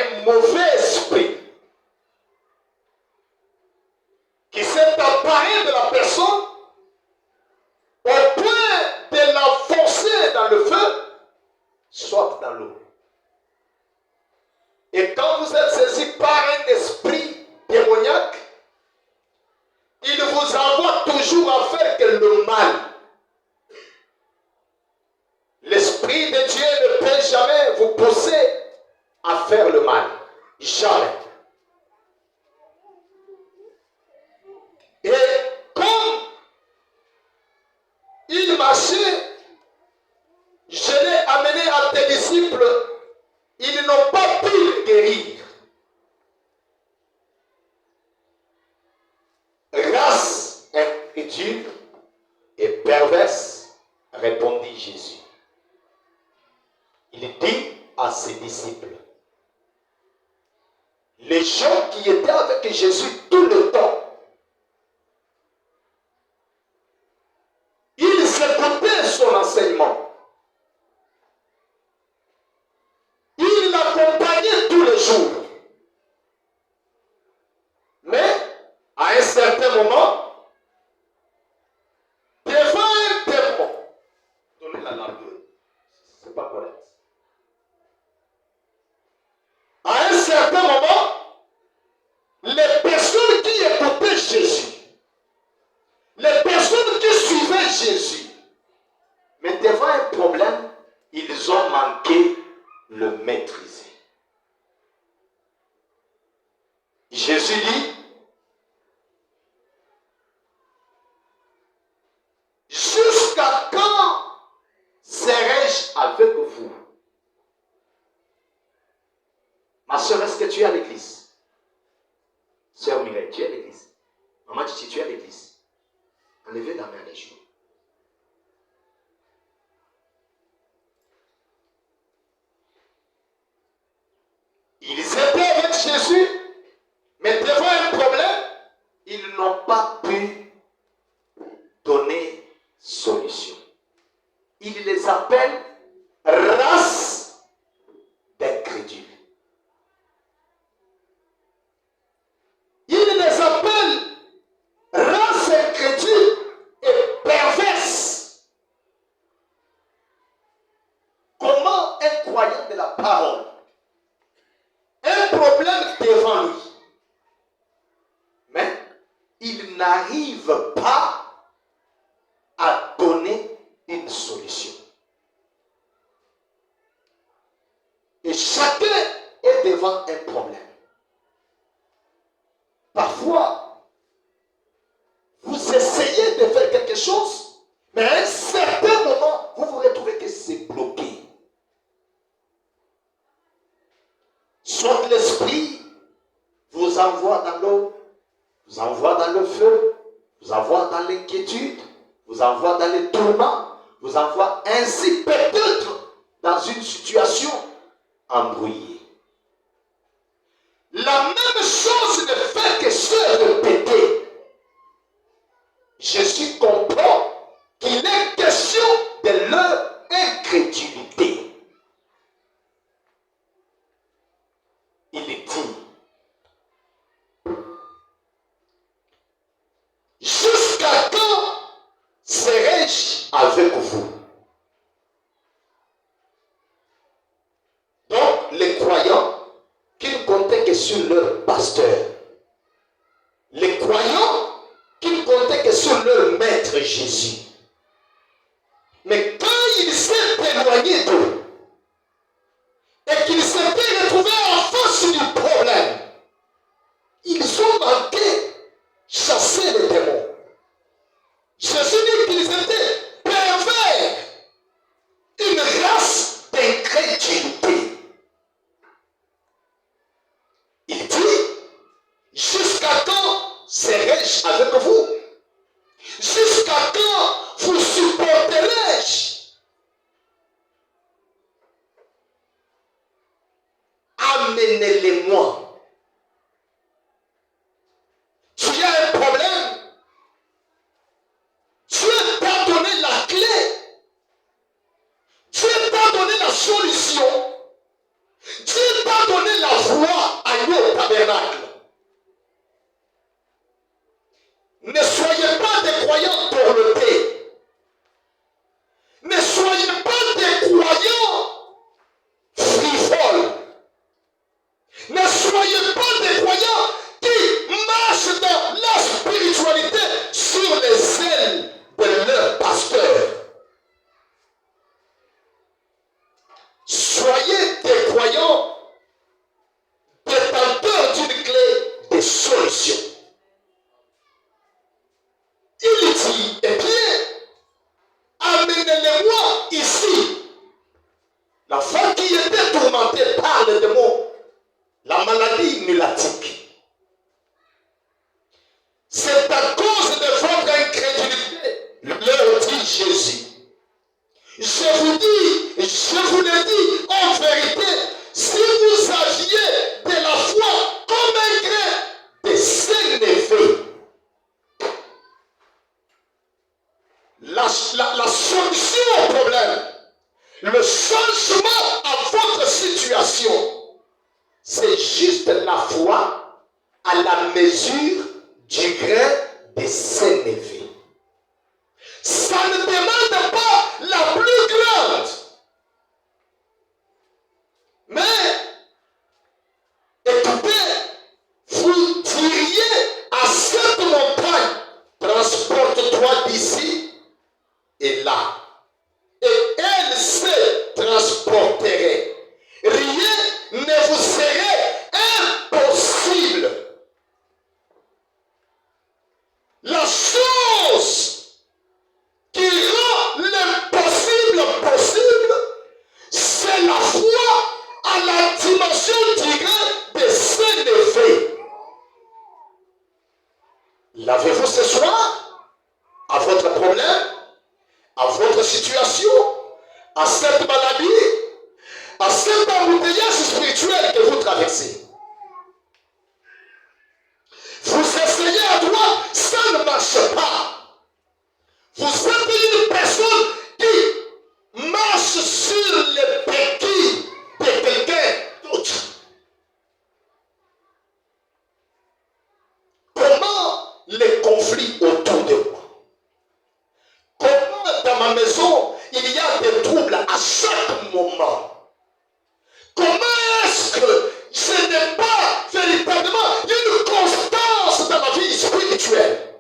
un mauvais esprit qui s'est emparé de la personne au point de l'enfoncer dans le feu, soit dans l'eau. Et quand vous êtes saisi par un esprit démoniaque, il vous envoie toujours à faire que le mal. L'Esprit de Dieu ne peut jamais vous pousser à faire le mal. Jamais. Et comme il marchait, je l'ai amené à tes disciples, ils n'ont pas pu le guérir. Race incrédule et perverse, répondit Jésus. Il dit à ses disciples, les gens qui étaient avec Jésus tout le temps, ils écoutaient son enseignement. Ils l'accompagnaient tous les jours. Mais, à un certain moment, devant un démon, donnez la langue, c'est pas correct. À un certain moment, les personnes qui écoutaient Jésus, les personnes qui suivaient Jésus, mais devant un problème, ils ont manqué le maîtriser. Jésus dit, jusqu'à quand serai-je avec vous? Ma soeur, est-ce que tu es à l'église? Sœur Mireille, tu es à l'église? Maman Titi, tu es à l'église? Enlevez la main les jours. Ils étaient avec Jésus, mais devant un problème, ils n'ont pas pu donner solution. Il les appelle race d'incrédules. Il les appelle race incrédule et perverse. Comment un croyant de la parole, un problème devant lui, mais il n'arrive pas à donner une solution. Et chacun est devant un problème. Parfois, vous essayez de faire quelque chose, mais à un certain moment, vous vous retrouvez que c'est bloqué. Soit l'esprit vous envoie dans l'eau, vous envoie dans le feu, vous envoie dans l'inquiétude, vous envoie dans les tourments, vous envoie ainsi peut-être dans une situation embrouillée. La même chose ne fait que se répéter. Jésus comprend qu'il est question de leur incrédulité. Il dit, jusqu'à quand serai-je avec vous? Donc, les croyants qui ne comptaient que sur leur pasteur, les croyants qui ne comptaient que sur leur maître Jésus. Mais quand il s'est éloigné d'eux et qu'ils s'étaient retrouvés en face du problème, ils ont manqué chasser les démons. Jésus dit qu'ils étaient pervers, une race d'incrédulité. Il dit, jusqu'à quand serai-je avec vous? Jusqu'à quand vous supporterai-je? Amenez-les-moi. Tu as un problème? Dieu t'a donné la clé. Dieu t'a donné la solution. Dieu t'a donné la voie à au tabernacle. Ne soyez pas des croyants dorlotés. Ne soyez pas des croyants frivoles. Ne soyez pas des croyants qui marchent dans la spiritualité sur les ailes de leur pasteur. Soyez des croyants détenteurs d'une clé de solution. Il dit, eh bien, amenez-les-moi ici. La femme qui était tourmentée par le démon, la maladie nullatique. C'est à cause de votre incrédulité, leur dit Jésus. Je vous le dis en vérité, si vous aviez de la foi comme un grain de sénévé, la solution au problème, le changement à votre situation, c'est juste la foi à la mesure du grain de sénévé. Ça ne demande pas la plus grande. Mais, écoutez, vous diriez à cette montagne, transporte-toi d'ici et là. Et elle se transporterait. Rien ne vous serait impossible. La chose qui rend l'impossible possible, c'est la foi à la dimension du grain de sénévé. L'avez-vous ce soir à votre problème, à votre situation, à cette maladie, à cet embouteillage spirituel que vous traversez? Vous essayez à droite, ça ne marche pas. Vous êtes une personne qui marche sur les béquilles de quelqu'un d'autre. Comment les conflits autour de moi? Comment dans ma maison il y a des troubles à chaque moment? Comment est-ce que je n'ai pas véritablement une constance dans ma vie spirituelle?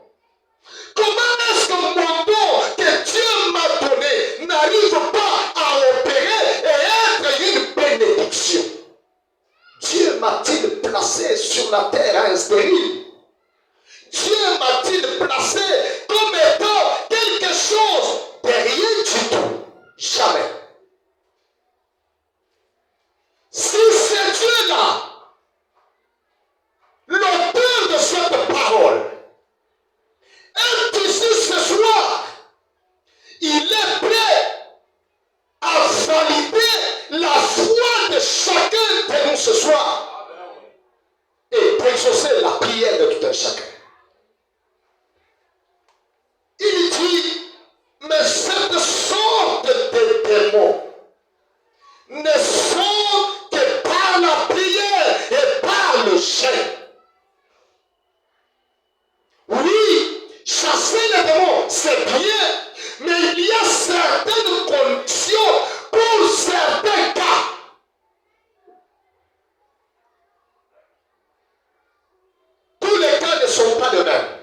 Comment est-ce que mon don que Dieu m'a donné n'arrive pas à opérer et être une bénédiction? Dieu m'a-t-il placé sur la terre un stérile? Dieu m'a-t-il placé comme étant quelque chose de rien du tout? Jamais. Si c'est Dieu-là, l'auteur de cette parole, est ici ce soir, il est prêt à valider la foi de chacun de nous ce soir et pour exaucer la prière de tout un chacun. Il dit, mais cette sorte de démons ne sont que par la prière et par le jeûne. Oui, chasser les démons, c'est bien, mais il y a certaines conditions pour certains cas. Tous les cas ne sont pas les mêmes.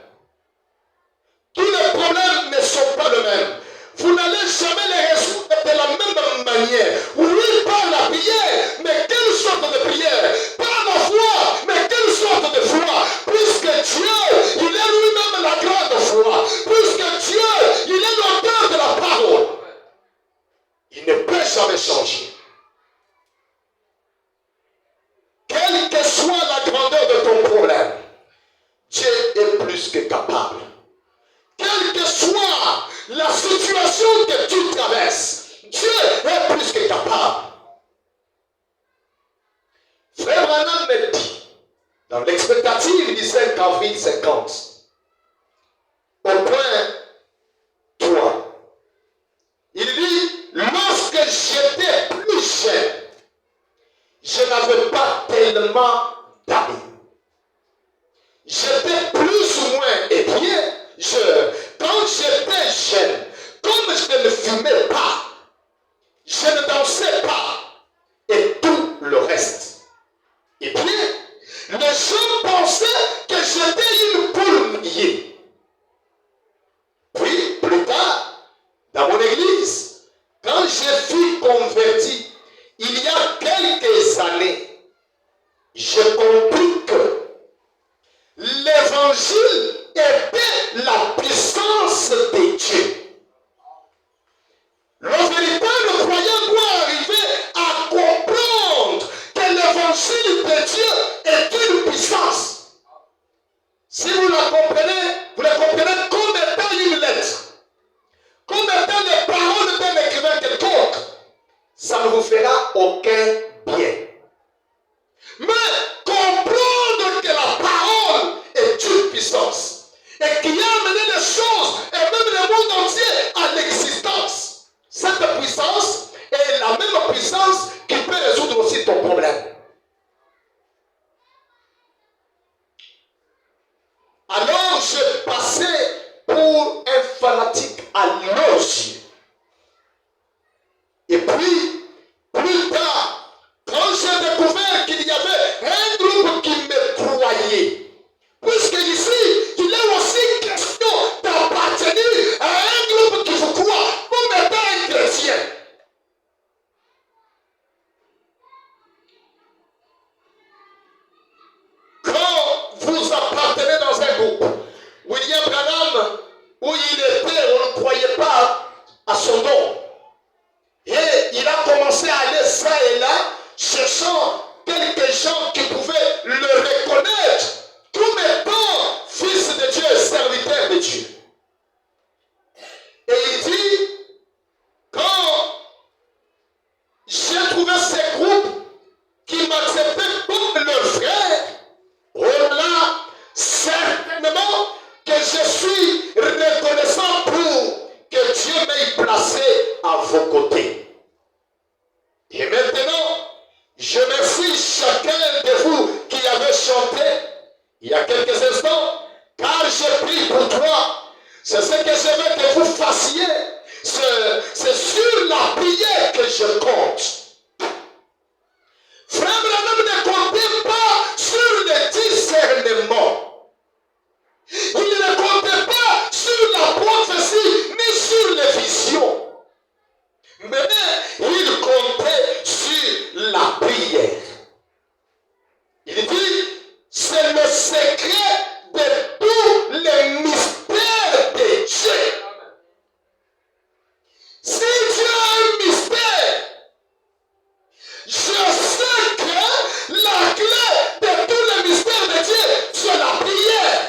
Tous les problèmes ne sont pas les mêmes. Vous n'allez jamais les résoudre de la même manière. Oui, par la prière, mais quelle sorte de prière? Par la foi, mais quelle sorte de foi? Puisque Dieu, il est lui-même la grande foi. Puisque Dieu, il est l'auteur de la parole. Il ne peut jamais changer. Quelle que soit la grandeur de ton problème, Dieu est plus que capable. Quelle que soit la situation que tu traverses, Dieu est plus que capable. Frère Branham me dit, dans l'expectative du 5 avril 50, au point 3, il dit, lorsque j'étais plus jeune, je n'avais pas tellement d'amis. J'étais plus ou moins épié. Quand j'étais jeune, comme je ne fumais pas, je ne dansais pas, et tout le reste. Et puis, les gens pensaient que j'étais une poule mouillée. Puis, plus tard, dans mon église, quand je fus converti, il y a quelques années, j'ai compris que l'évangile était la puissance de Dieu. Le véritable croyant doit arriver à comprendre que l'évangile de Dieu est une puissance. Si vous la comprenez, vous la comprenez comme étant une lettre, comme étant les paroles d'un écrivain quelconque, ça ne vous fera aucun bien. Mais comprendre que la parole est une puissance et qui a amené les choses et même le monde entier à l'existence. Cette puissance est la même puissance qui peut résoudre aussi ton problème. Alors je passais pour un fanatique à leurs yeux. Et puis, plus tard, quand j'ai découvert qu'il y avait un groupe qui me croyait, puisque ici, il est aussi question d'appartenir à un groupe qui vous croit comme étant un chrétien. Quand vous appartenez dans un groupe, William Branham, où il était, on ne croyait pas à son don. Et il a commencé à aller ça et là, cherchant quelques gens qui pouvaient le reconnaître comme étant fils de Dieu, serviteur de Dieu. Et il dit, quand j'ai trouvé ces groupes qui m'acceptaient comme leur frère, oh là, certainement que je suis reconnaissant pour que Dieu m'ait placé à vos côtés. Et maintenant, je remercie chacun de vous qui avez chanté il y a quelques instants, car j'ai pris pour toi. C'est ce que je veux que vous fassiez. C'est sur la prière que je compte. Frère Branham ne comptait pas sur le discernement. Il ne comptait pas sur la prophétie ni sur les visions. Mais il comptait sur la prière. Il dit, c'est le secret de tous les mystères de Dieu. Si Dieu a un mystère, je sais que la clé de tous les mystères de Dieu, c'est la prière.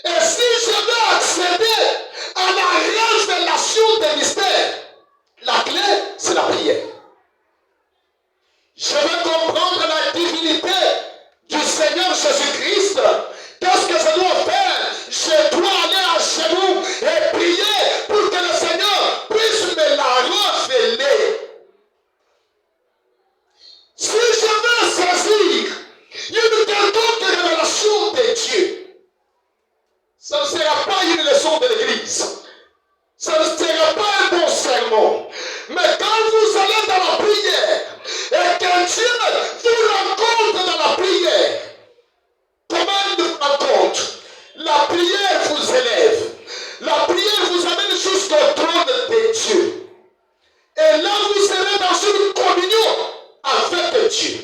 Et si je veux accéder à la révélation des mystères, la clé, c'est la prière. Je veux comprendre la divinité du Seigneur Jésus-Christ. Qu'est-ce que je dois faire? Je dois aller à genoux et prier pour que le Seigneur puisse me la révéler. Si je veux saisir une quelconque révélation de Dieu, ça ne sera pas une leçon de l'Église. Ça ne sera pas un bon sermon. Mais quand vous allez dans la prière et que Dieu vous rencontre dans la prière, comment il vous rencontre? La prière vous élève. La prière vous amène jusqu'au trône de Dieu. Et là, vous serez dans une communion avec Dieu.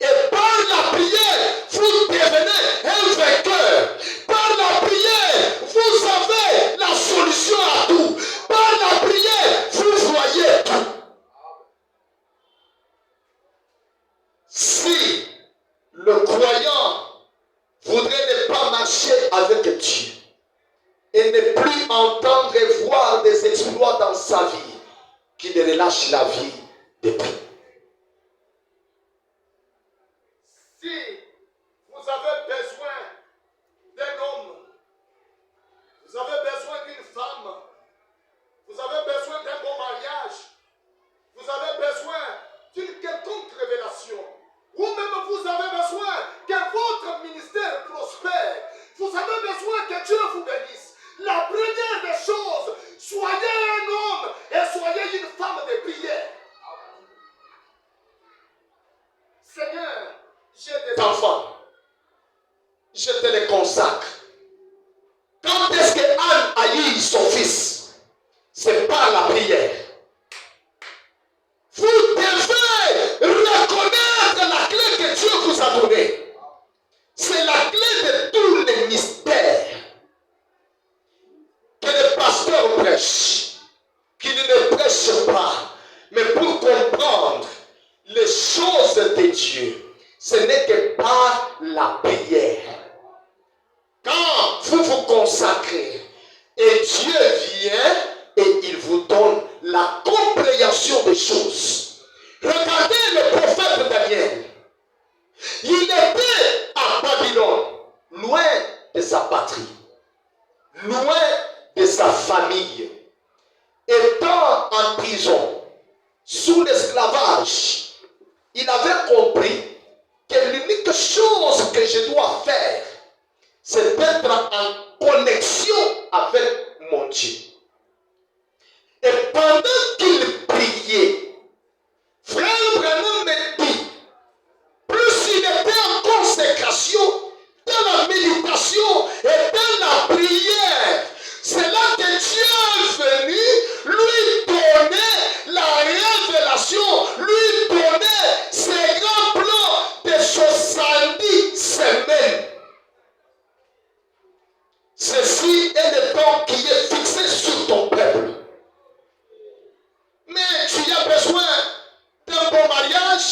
Et par la prière, vous devenez un vainqueur. Par la prière, vous avez la solution à tout. Par la prière, vous voyez tout. Si le croyant voudrait ne pas marcher avec Dieu et ne plus entendre et voir des exploits dans sa vie, qu'il ne relâche la vie de prière. Si vous avez besoin d'un homme, vous avez besoin d'une femme, vous avez besoin d'un bon mariage, vous avez besoin d'une quelconque révélation, Seigneur, j'ai des enfants. Je te les consacre. Quand est-ce que Anne a eu son fils? C'est par la prière. Vous devez reconnaître la clé que Dieu vous a donnée. C'est la clé de tous les mystères que le pasteur prêche, qu'il ne prêche pas, mais pour comprendre les choses de Dieu, ce n'est que par la prière. Quand vous vous consacrez, et Dieu vient et il vous donne la compréhension des choses. Regardez le prophète Daniel. Il était à Babylone, loin de sa patrie, loin de sa famille, étant en prison, sous l'esclavage. Il avait compris que l'unique chose que je dois faire, c'est d'être en connexion avec mon Dieu. Et pendant qu'il priait, Frère Branham me dit, plus il était en consécration, dans la méditation et dans la prière, c'est là que Dieu est venu lui donner la révélation, lui donner ses grands plans de 70 semaines. Ceci est le temps qui est fixé sur ton peuple. Mais tu as besoin d'un bon mariage,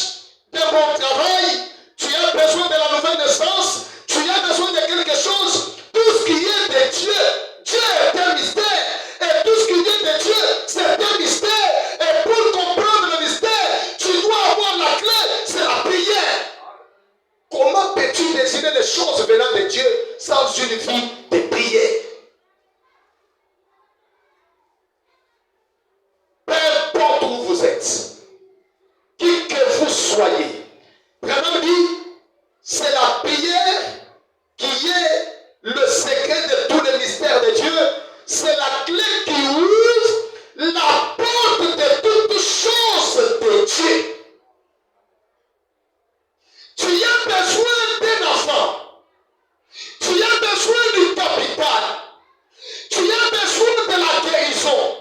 d'un bon travail, tu as besoin de la nouvelle naissance, tu as besoin de quelque chose. Tout ce qui est de Dieu, Dieu est un mystère. Et tout ce qui est de Dieu, c'est un mystère. Et pour comprendre le mystère, tu dois avoir la clé, c'est la prière. Comment peux-tu décider les choses venant de Dieu sans une vie de prière? Peu importe où vous êtes, qui que vous soyez, Branham dit, c'est la prière qui est le secret de tous les mystères de Dieu. C'est la clé qui ouvre la porte de toutes choses de Dieu. Tu as besoin d'un enfant. Tu as besoin du capital. Tu as besoin de la guérison.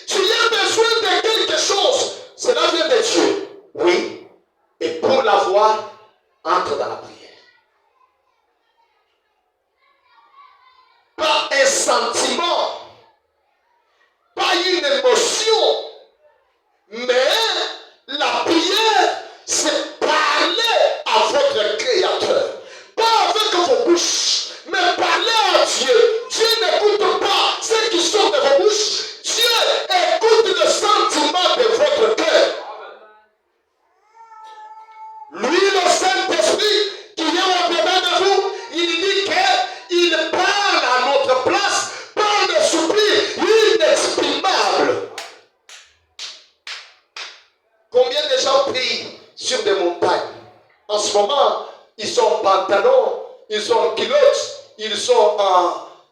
Tu as besoin de quelque chose. Cela vient de Dieu. Oui. Et pour l'avoir, entre dans la prière. Pas un sentiment. Pas une émotion. Mais la prière, c'est parler à votre Créateur. Pas avec vos bouches, mais parler à Dieu. Dieu n'écoute pas ce qui sort de vos bouches. Dieu écoute le sentiment de votre cœur. Lui, le Saint-Esprit, qui est au-dedans de vous, il dit qu'il parle à notre place par des soupirs inexprimables. Combien de gens prient sur des montagnes? En ce moment, ils sont en pantalon, ils sont en culotte, ils sont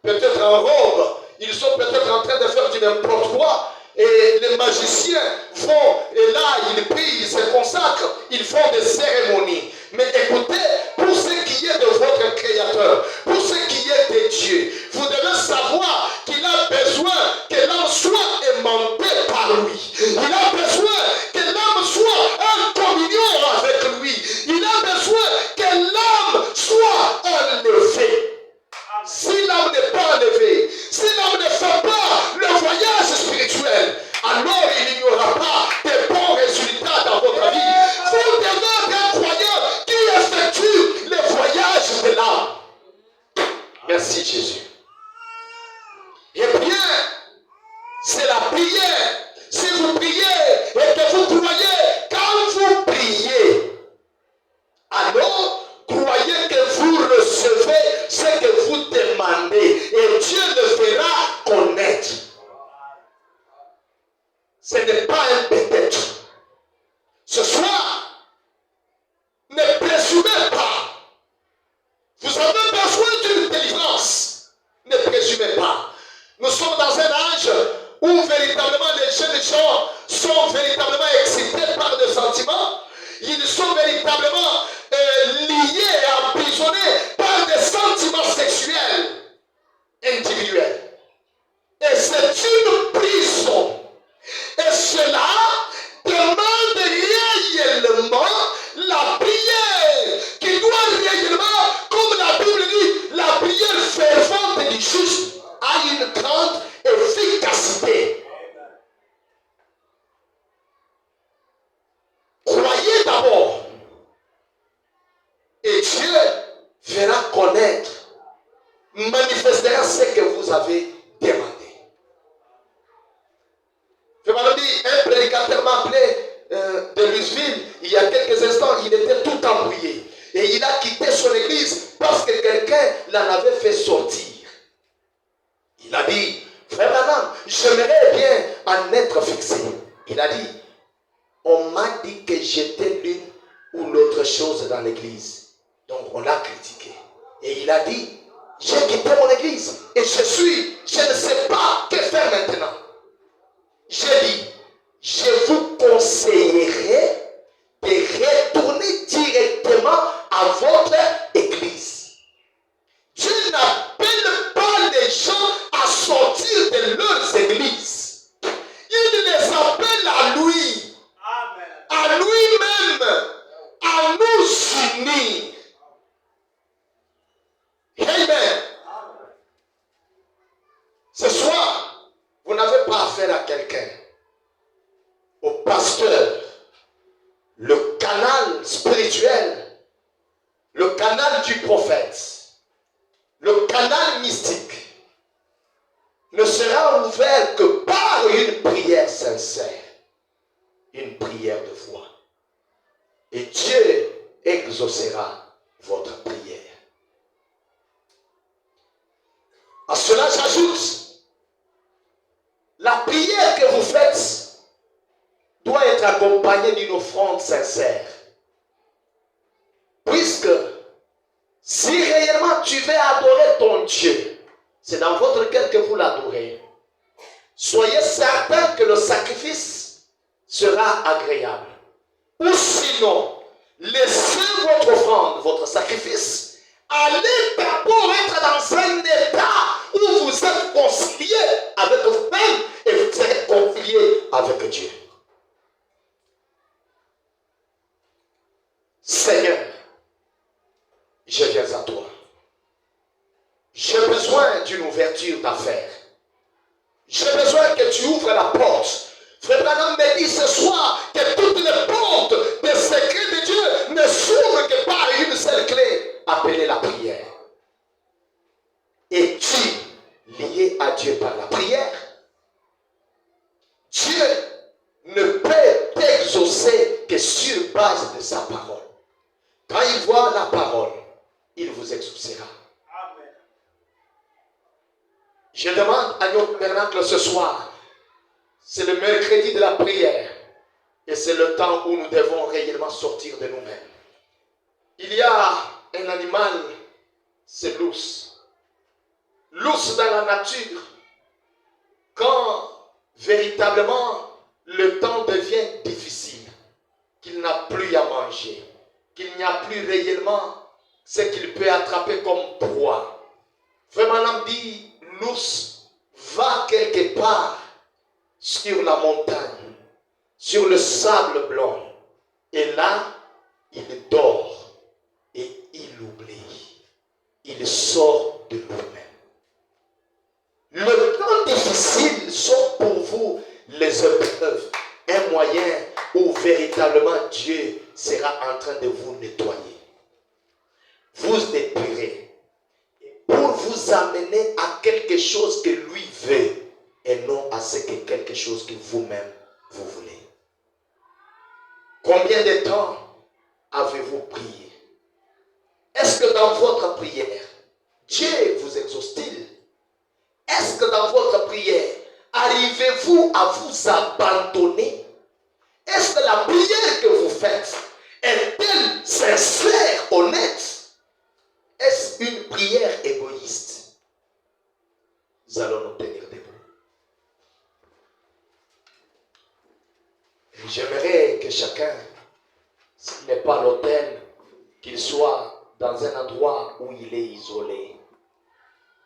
peut-être en robe, ils sont peut-être en train de faire du n'importe quoi. Et les magiciens vont, et là, ils prient, ils se consacrent, ils font des cérémonies. Mais écoutez, pour ce qui est de votre Créateur, pour ce qui est de Dieu, vous devez savoir qu'il a besoin que l'homme soit aimanté par lui. Il a besoin que l'homme soit en communion avec lui. Il a besoin que l'homme soit enlevé. Si l'homme n'est pas enlevé, si l'homme ne fait pas le voyage spirituel, alors il n'y aura pas de bons résultats dans votre vie. Vous devez être un croyant qui effectue le voyage de l'âme. Merci Jésus. Eh bien, c'est la prière. Si vous priez et que vous croyez, quand vous priez, alors croyez que vous recevez ce que vous demandez et Dieu le fera connaître. Ce n'est pas un peut-être. Ce soir, ne présumez pas. Vous avez besoin d'une délivrance. véritablement liés et emprisonnés par des sentiments sexuels individuels. Et c'est une prison. Et cela demande réellement la prière qui doit réellement, comme la Bible dit, la prière fervente du juste a une grande efficacité. Croyez d'abord et Dieu fera connaître, manifestera ce que vous avez demandé. Je m'avais dit, un prédicateur m'a appelé de Louisville il y a quelques instants, il était tout embrouillé. Et il a quitté son église parce que quelqu'un l'en avait fait sortir. Il a dit, frère Branham, j'aimerais bien en être fixé. Il a dit, on m'a dit que j'étais l'une ou l'autre chose dans l'église. Donc on l'a critiqué. Et il a dit, j'ai quitté mon église et je ne sais pas que faire maintenant. J'ai dit, je vous conseillerais de retourner directement à votre église. Dieu n'appelle pas les gens à sortir de leurs églises. Il les appelle à lui. Amen. À lui-même, à nous unir. Amen. Ce soir, vous n'avez pas affaire à quelqu'un, au pasteur, le canal spirituel, le canal du prophète, le canal mystique ne sera ouvert que par une prière sincère, une prière de foi. Et Dieu exaucera votre prière. À cela j'ajoute, la prière que vous faites doit être accompagnée d'une offrande sincère. Puisque si réellement tu veux adorer ton Dieu, c'est dans votre cœur que vous l'adorez. Soyez certain que le sacrifice sera agréable. Ou sinon, laissez votre offrande, votre sacrifice, allez d'abord être dans un état où vous êtes concilié avec vous-même et vous serez concilié avec Dieu. Seigneur, je viens à toi. J'ai besoin d'une ouverture d'affaires. J'ai besoin que tu ouvres la porte. Frère Branham me dit ce soir que toutes les portes des secrets de Dieu ne s'ouvrent que par une seule clé, appelée la prière. Es-tu lié à Dieu par la prière? Dieu ne peut t'exaucer que sur base de sa parole. Quand il voit la parole, il vous exaucera. Amen. Je demande à notre Bernacle ce soir, c'est le mercredi de la prière et c'est le temps où nous devons réellement sortir de nous-mêmes. Il y a un animal, c'est l'ours. L'ours dans la nature, quand véritablement le temps devient difficile, qu'il n'a plus à manger, qu'il n'y a plus réellement ce qu'il peut attraper comme proie. Vraiment, l'homme dit, l'ours va quelque part sur la montagne, sur le sable blanc. Et là, il dort et il oublie. Il sort de lui-même. Le temps difficile sont pour vous les épreuves, un moyen où véritablement Dieu sera en train de vous nettoyer. Vous épurez pour vous amener à quelque chose que lui veut et non à ce que quelque chose que vous-même vous voulez. Combien de temps avez-vous prié? Est-ce que dans votre prière, Dieu vous exauce-t-il? Est-ce que dans votre prière, arrivez-vous à vous abandonner? Est-ce que la prière que vous faites est-elle sincère, honnête? Est-ce une prière égoïste? Nous allons nous tenir debout. J'aimerais que chacun n'est pas l'autel, qu'il soit dans un endroit où il est isolé.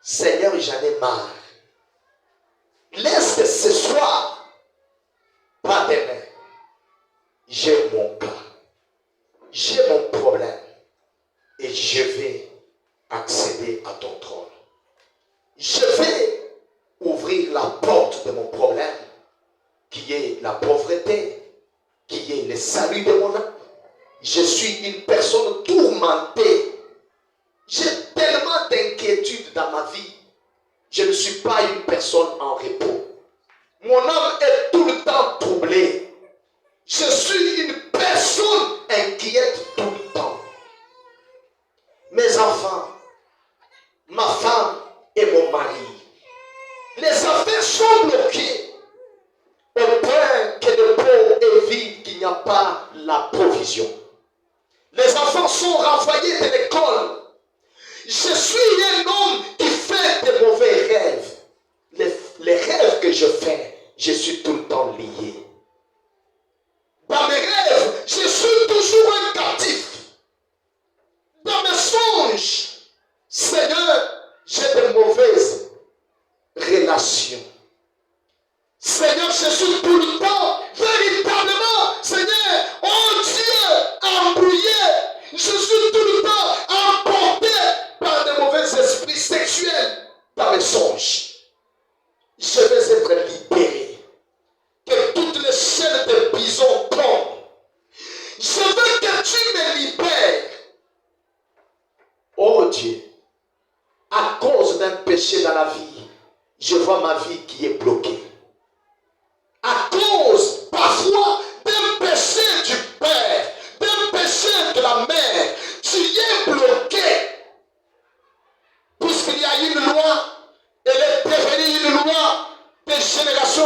Seigneur, j'en ai marre. Laisse que ce soir, pas demain, j'ai mon cas, j'ai mon problème et je vais accéder à ton trône. Je vais ouvrir la porte de mon problème, qui est la pauvreté, qui est le salut de mon âme. Je suis une personne tourmentée. J'ai tellement d'inquiétudes dans ma vie. Je ne suis pas une personne en repos. Mon âme est tout le temps troublée. Je suis une personne inquiète tout le temps. Mes enfants, ma femme et mon mari, les affaires sont bloquées au point que le pot est vide, qu'il n'y a pas la provision. Les enfants sont renvoyés de l'école. Je suis un homme qui fait de mauvais rêves. Les rêves que je fais, je suis tout le temps lié. Dans mes rêves, je suis toujours un captif. Dans mes songes, Seigneur, j'ai de mauvaises relations. Seigneur, je suis tout le temps, véritablement, Seigneur, oh Dieu, embrouillé. Je suis tout le temps emporté par de mauvais esprits sexuels dans mes songes. Je vais être libéré. Que toutes les chaînes de prison tombent. Je veux que tu me libères. Oh Dieu, à cause d'un péché dans la vie, je vois ma vie qui est bloquée. À cause, parfois, d'un péché du père, d'un péché de la mère, tu es bloqué. Puisqu'il y a une loi, elle est devenue une loi des générations